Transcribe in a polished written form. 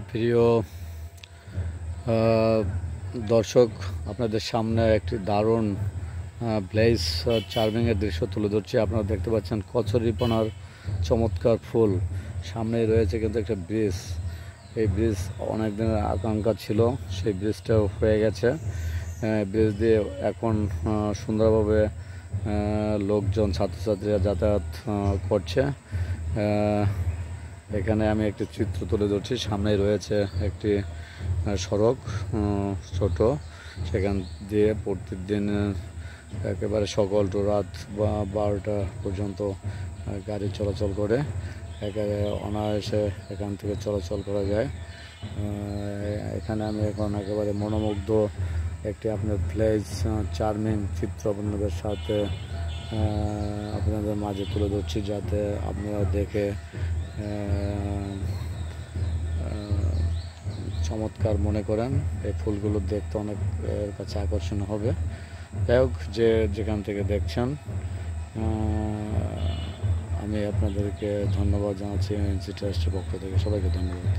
প্রিয় দর্শক, আপনাদের সামনে একটি দারুণ ব্লেজ চার্মিংয়ের দৃশ্য তুলে ধরছি। আপনারা দেখতে পাচ্ছেন কচুরিপানার চমৎকার ফুল। সামনেই রয়েছে কিন্তু একটা ব্রিজ। এই ব্রিজ অনেক দিনের আকাঙ্ক্ষা ছিল, সেই ব্রিজটাও হয়ে গেছে। ব্রিজ দিয়ে এখন সুন্দরভাবে লোকজন, ছাত্রছাত্রীরা যাতায়াত করছে। এখানে আমি একটি চিত্র তুলে ধরছি। সামনেই রয়েছে একটি সড়ক, ছোট। সেখান দিয়ে প্রতিদিন একেবারে সকাল টু রাত 12টা পর্যন্ত গাড়ি চলাচল করে। একেবারে অনায়াসে এখান থেকে চলাচল করা যায়। এখানে আমি এখন একেবারে মনোমুগ্ধ একটি আপনার প্লেস চার্মিং চিত্র আপনাদের সাথে আপনাদের মাঝে তুলে ধরছি, যাতে আপনারা দেখে চমৎকার মনে করেন। এই ফুলগুলো দেখতে অনেক কাছে আকর্ষণীয় হবে। যাই হোক, যে যেখান থেকে দেখছেন, আমি আপনাদেরকে ধন্যবাদ জানাচ্ছি এনসি ট্রাস্টের পক্ষ থেকে। সবাইকে ধন্যবাদ।